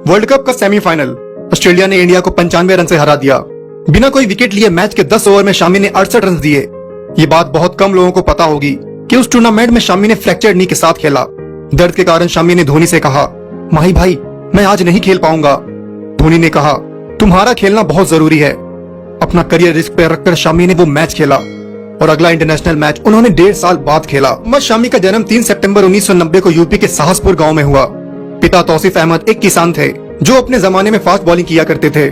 World cup का semifinal Australia ने India को 95 रन से हरा दिया। बिना कोई विकेट लिए मैच के 10 ओवर में शामी ने 68 रन दिए। ये बात बहुत कम लोगों को पता होगी कि उस टूर्नामेंट में शामी ने फ्रैक्चर्ड नी के साथ खेला। दर्द के कारण शामी ने धोनी से कहा, माही भाई मैं आज नहीं खेल पाऊंगा। धोनी ने कहा, तुम्हारा खेलना बहुत जरूरी है। अपना करियर रिस्क पे रखकर शामी ने वो मैच खेला और अगला इंटरनेशनल मैच उन्होंने 1.5 साल बाद खेला। मोहम्मद शामी का जन्म 3 सितंबर 1990 को यूपी के साहसपुर गांव में हुआ। पिता तौसीफ अहमद एक किसान थे जो अपने जमाने में फास्ट बॉलिंग किया करते थे।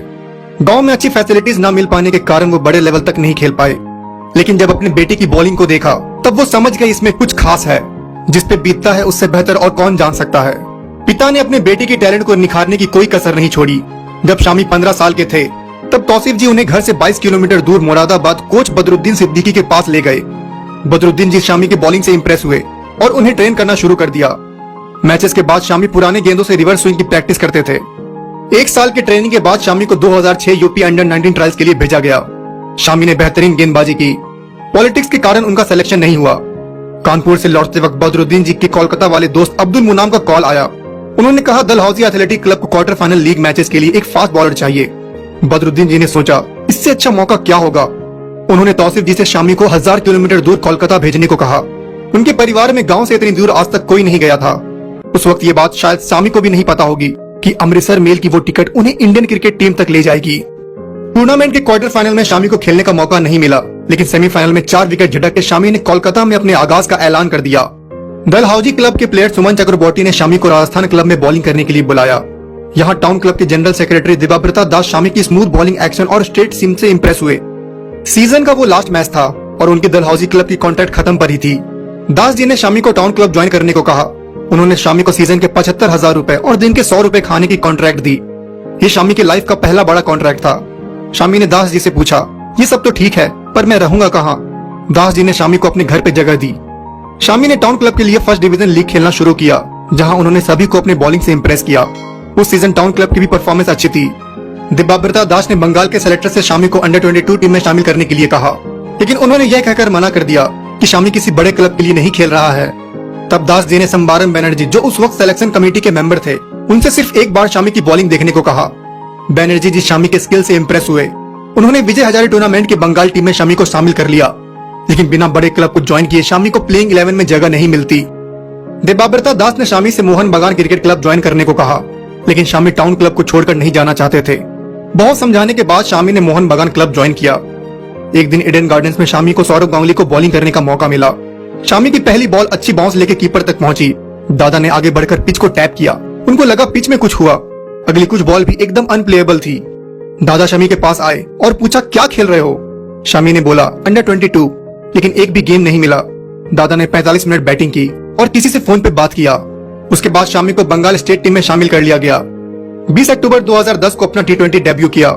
गांव में अच्छी फैसिलिटीज न मिल पाने के कारण वो बड़े लेवल तक नहीं खेल पाए, लेकिन जब अपने बेटे की बॉलिंग को देखा तब वो समझ गए इसमें कुछ खास है। जिस पे बीतता है उससे बेहतर और कौन जान सकता है। पिता ने अपने बेटे के टैलेंट को निखारने की कोई कसर नहीं छोड़ी। जब शामी 15 साल के थे तब तौसीफ जी उन्हें घर से 22 किलोमीटर दूर मुरादाबाद कोच बदरुद्दीन सिद्दीकी के पास ले गए। बदरुद्दीन जी शामी की बॉलिंग से इंप्रेस हुए और उन्हें ट्रेन करना शुरू कर दिया। मैचेस के बाद शामी पुराने गेंदों से रिवर्स स्विंग की प्रैक्टिस करते थे। 1 साल की ट्रेनिंग के बाद शामी को 2006 यूपी अंडर 19 ट्रायल्स के लिए भेजा गया। शामी ने बेहतरीन गेंदबाजी की। पॉलिटिक्स के कारण उनका सिलेक्शन नहीं हुआ। कानपुर से लौटते वक्त बदरुद्दीन जी के कोलकाता वाले दोस्त अब्दुल मुनाम का कॉल आया। उन्होंने कहा डलहौजी एथलेटिक क्लब को क्वार्टर फाइनल लीग मैचेस के लिए एक फास्ट बॉलर चाहिए। बदरुद्दीन जी ने सोचा इससे अच्छा मौका क्या होगा। उन्होंने तौसीफ जी से शामी को 1000 किलोमीटर दूर कोलकाता भेजने को कहा। उनके परिवार में गांव से इतनी दूर आज तक कोई नहीं गया था। उस वक्त ये बात शायद शामी को भी नहीं पता होगी कि अमृतसर मेल की वो टिकट उन्हें इंडियन क्रिकेट टीम तक ले जाएगी। टूर्नामेंट के क्वार्टर फाइनल में शामी को खेलने का मौका नहीं मिला, लेकिन सेमीफाइनल में 4 विकेट झटक के शामी ने कोलकाता में अपने आगाज का ऐलान कर दिया। डलहौजी क्लब के प्लेयर सुमन चक्रवर्ती ने शामी को राजस्थान क्लब में बॉलिंग करने के लिए बुलाया। यहाँ टाउन क्लब के जनरल सेक्रेटरी दिबाब्रता दास शामी की स्मूथ बॉलिंग एक्शन और स्ट्रेट सीम से इंप्रेस हुए। सीजन का वो लास्ट मैच था और उनके डलहौजी क्लब की कॉन्ट्रैक्ट खत्म पर ही थी। दास जी ने शामी को टाउन क्लब ज्वाइन करने को कहा। उन्होंने शामी को सीजन के 75,000 रुपए और दिन के 100 रुपए खाने की कॉन्ट्रैक्ट दी। ये शामी की लाइफ का पहला बड़ा कॉन्ट्रैक्ट था। शामी ने दास जी से पूछा, ये सब तो ठीक है पर मैं रहूंगा कहाँ? दास जी ने शामी को अपने घर पे जगह दी। शामी ने टाउन क्लब के लिए फर्स्ट डिवीजन लीग खेलना शुरू किया, जहाँ उन्होंने सभी को अपने बॉलिंग से इंप्रेस किया। उस सीजन टाउन क्लब की भी परफॉर्मेंस अच्छी थी। दिबाब्रता दास ने बंगाल के सेलेक्टर से शामी को अंडर 22 टीम में शामिल करने के लिए कहा, लेकिन उन्होंने यह कहकर मना कर दिया कि शामी किसी बड़े क्लब के लिए नहीं खेल रहा है। तब दास जी ने संबारन बैनर्जी, जो उस वक्त सिलेक्शन कमेटी के मेंबर थे, उनसे सिर्फ एक बार शामी की बॉलिंग देखने को कहा। बैनर्जी जी शामी के स्किल से इंप्रेस हुए। उन्होंने विजय हजारे टूर्नामेंट की बंगाल टीम में शामी को शामिल कर लिया, लेकिन बिना बड़े क्लब को ज्वाइन किए शामी को प्लेइंग 11 में जगह नहीं मिलती। दिबाब्रता दास ने शामी से मोहन बागान क्रिकेट क्लब ज्वाइन करने को कहा, लेकिन शामी टाउन क्लब को छोड़कर नहीं जाना चाहते थे। बहुत समझाने के बाद शामी ने मोहन बागान क्लब ज्वाइन किया। एक दिन ईडन गार्डन्स में शामी को सौरभ गांगुली को बॉलिंग करने का मौका मिला। शामी की पहली बॉल अच्छी बाउंस लेके कीपर तक पहुंची। दादा ने आगे बढ़कर पिच को टैप किया। उनको लगा पिच में कुछ हुआ। अगली कुछ बॉल भी एकदम अनप्लेएबल थी। दादा शामी के पास आए और पूछा, क्या खेल रहे हो? शामी ने बोला, अंडर 22, लेकिन एक भी गेम नहीं मिला। दादा ने 45 मिनट बैटिंग की और किसी से फोन पे बात किया। उसके बाद शामी को बंगाल स्टेट टीम में शामिल कर लिया गया। 20 अक्टूबर 2010 को अपना T20 डेब्यू किया।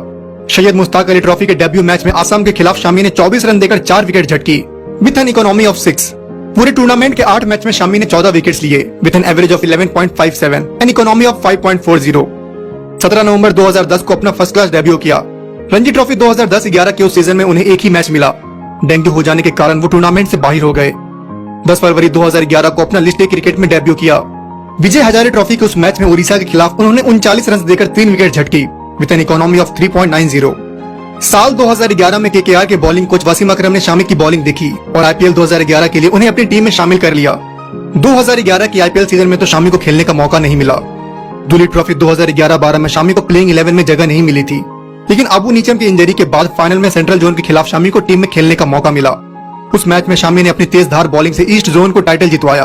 सैयद मुश्ताक अली ट्रॉफी के डेब्यू मैच में असम के खिलाफ शामी ने 24 रन देकर 4 विकेट झटकी विथ एन इकोनॉमी ऑफ 6। पूरे टूर्नामेंट के 8 मैच में शामी ने 14 विकेट्स लिए with an average of 11.57 N economy of 5.40। 17 नवंबर 2010 को अपना फर्स्ट क्लास डेब्यू किया। रणजी ट्रॉफी 2010-11 के उस सीजन में उन्हें एक ही मैच मिला। डेंगू हो जाने के कारण वो टूर्नामेंट से बाहर हो गए। 10 फरवरी 2011 को अपना लिस्ट ए क्रिकेट में डेब्यू किया। विजय हजारे ट्रॉफी के उस मैच में उड़ीसा के खिलाफ उन्होंने 39 रन देकर 3 विकेट झटकी विथ एन इकोनॉमी ऑफ 3.90। साल 2011 में केकेआर के बॉलिंग कोच वसीम अकरम ने शामी की बॉलिंग देखी और आईपीएल 2011 के लिए उन्हें अपनी टीम में शामिल कर लिया। 2011 की आईपीएल सीजन में तो शामी को खेलने का मौका नहीं मिला। दुलीप ट्रॉफी 2011-12 में शामी को प्लेइंग 11 में जगह नहीं मिली थी, लेकिन अबू नीचम की इंजरी के बाद फाइनल में सेंट्रल जोन के खिलाफ शामी को टीम में खेलने का मौका मिला। उस मैच में शामी ने अपनी तेज धार बॉलिंग से ईस्ट जोन को टाइटल जितवाया।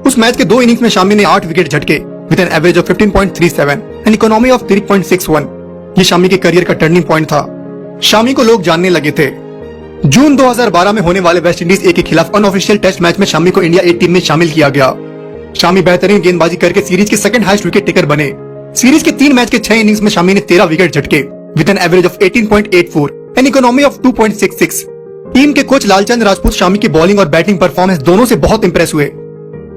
उस मैच के 2 इनिंग्स में शामी ने 8 विकेट झटके with an average of 15.37 N economy of 3.61। ये शामी के करियर का टर्निंग पॉइंट था। शामी को लोग जानने लगे थे। जून 2012 में होने वाले वेस्ट इंडीज ए के खिलाफ अनऑफिशियल टेस्ट मैच में शामी को इंडिया ए टीम में शामिल किया गया। शामी बेहतरीन गेंदबाजी करके सीरीज के सेकंड हाईएस्ट विकेट टेकर बने। सीरीज के 3 मैच के 6 इनिंग्स में शामी ने 13 विकेट झटके with an average of 18.84 N economy of 2.66। Team के कोच लालचंद राजपूत शामी की बॉलिंग और बैटिंग परफॉर्मेंस दोनों से बहुत इंप्रेस हुए।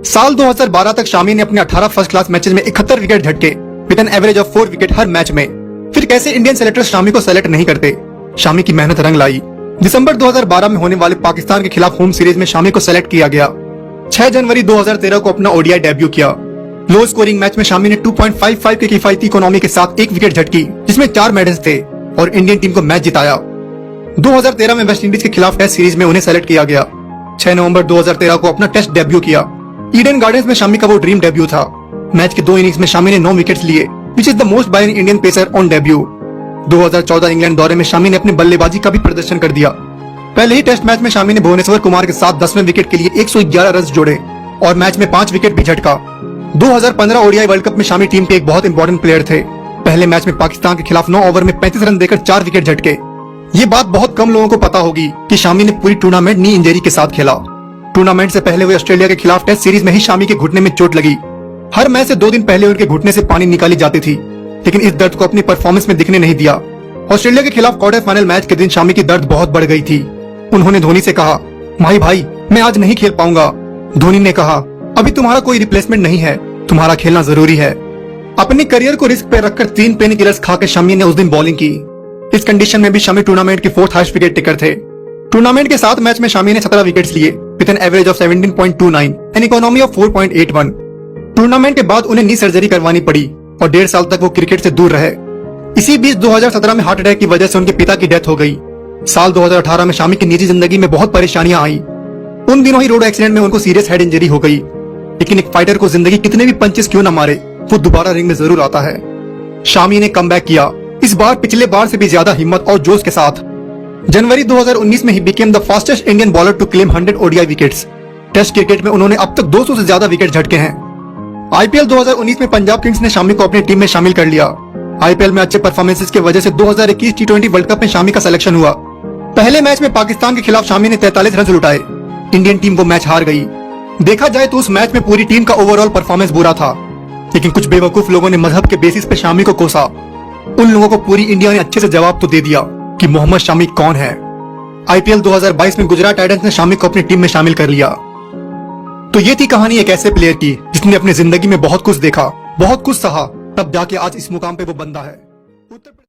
साल 2012 तक शामी ने अपने 18 फर्स्ट क्लास मैचेस में 71 विकेट झटके with an average of 4 wicket her match में। फिर कैसे इंडियन सेलेक्टर्स शामी को सेलेक्ट नहीं करते? शामी की मेहनत रंग लाई। दिसंबर 2012 में होने वाले पाकिस्तान के खिलाफ होम सीरीज में शामी को सेलेक्ट किया गया। 6 जनवरी 2013 को अपना ओडीआई डेब्यू किया। लो स्कोरिंग मैच में शामी ने 2.55 के किफायती इकोनॉमी के साथ एक विकेट झटकी, जिसमें 4 मेडल्स थे और इंडियन टीम को मैच जिताया। 2013 में वेस्ट इंडीज के खिलाफ टेस्ट सीरीज में उन्हें सेलेक्ट किया गया। 6 नवंबर 2013 को अपना टेस्ट डेब्यू किया। ईडन गार्डन्स में शामी का वो ड्रीम डेब्यू था। मैच के 2 इनिंग्स में शामी ने 9 विकेट्स लिए, which is the most by an Indian pacer on debut. 2014 England दौरे में शामी ने अपनी बल्लेबाजी का भी प्रदर्शन कर दिया। पहले ही टेस्ट मैच में शामी ने भुवनेश्वर कुमार के साथ 10वें विकेट के लिए 111 रन जोड़े और मैच में 5 विकेट भी झटका। 2015 ओडीआई वर्ल्ड कप में शामी टीम के एक बहुत इंपॉर्टेंट प्लेयर थे। पहले मैच में पाकिस्तान के खिलाफ 9 ओवर में 35 रन देकर 4 विकेट झटके। ये बात बहुत कम लोगों को पता होगी कि शामी ने पूरी टूर्नामेंट नी इंजरी के साथ खेला। टूर्नामेंट से पहले हुए ऑस्ट्रेलिया के खिलाफ टेस्ट सीरीज में ही शामी के घुटने में चोट लगी। हर मैच से 2 दिन पहले उनके घुटने से पानी निकाली जाती थी, लेकिन इस दर्द को अपनी परफॉर्मेंस में दिखने नहीं दिया। ऑस्ट्रेलिया के खिलाफ क्वार्टर फाइनल मैच के दिन शामी की दर्द बहुत बढ़ गई थी। उन्होंने धोनी से कहा, माही भाई मैं आज नहीं खेल पाऊंगा। धोनी ने कहा, अभी तुम्हारा कोई रिप्लेसमेंट नहीं है, तुम्हारा खेलना जरूरी है। अपनी करियर को रिस्क पे रखकर 3 पेन किलर्स खाकर शामी ने उस दिन बॉलिंग की। इस कंडीशन में भी शामी टूर्नामेंट के 4th हाईएस्ट विकेट टेकर थे। टूर्नामेंट के 7 मैच में शामी ने 17 विकेट्स लिए with an average of 17.29 N economy of 4.81। Tournament के बाद उन्हें नी सर्जरी करवानी पड़ी और 1.5 साल तक वो क्रिकेट से दूर रहे। इसी बीच 2017 में हार्ट अटैक की वजह से उनके पिता की डेथ हो गई। साल 2018 में शामी की निजी जिंदगी में बहुत परेशानियां आई। उन दिनों ही रोड एक्सीडेंट में उनको सीरियस हेड इंजरी हो गई। लेकिन एक फाइटर को जिंदगी कितने भी पंचेस क्यों न मारे, वो दोबारा रिंग में जरूर आता है। शामी ने कमबैक किया, इस बार पिछले बार से भी ज्यादा हिम्मत और जोश के साथ। जनवरी 2019 में ही became the fastest Indian bowler to claim 100 ODI wickets. Test cricket में उन्होंने अब तक 200 से ज्यादा विकेट झटके हैं। आईपीएल 2019 में पंजाब किंग्स ने शामी को अपनी टीम में शामिल कर लिया। आईपीएल में अच्छे परफॉर्मेंसेस की वजह से 2021 टी20 वर्ल्ड कप में शामी का सिलेक्शन हुआ। पहले मैच में पाकिस्तान के खिलाफ शामी ने 43 रन लुटाए। इंडियन टीम वो मैच हार गई। देखा जाए तो उस मैच में पूरी टीम का ओवरऑल परफॉर्मेंस बुरा था, लेकिन कुछ बेवकूफ लोगों ने मजहब के बेसिस पे शामी को कोसा। उन लोगों को पूरी इंडिया ने अच्छे से जवाब तो दे दिया कि मोहम्मद शामी कौन है। आईपीएल 2022 में गुजरात टाइटंस ने शामी को अपनी टीम में शामिल कर लिया। तो ये थी कहानी एक ऐसे प्लेयर की जिसने अपनी जिंदगी में बहुत कुछ देखा, बहुत कुछ सहा, तब जाके आज इस मुकाम पे वो बंदा है।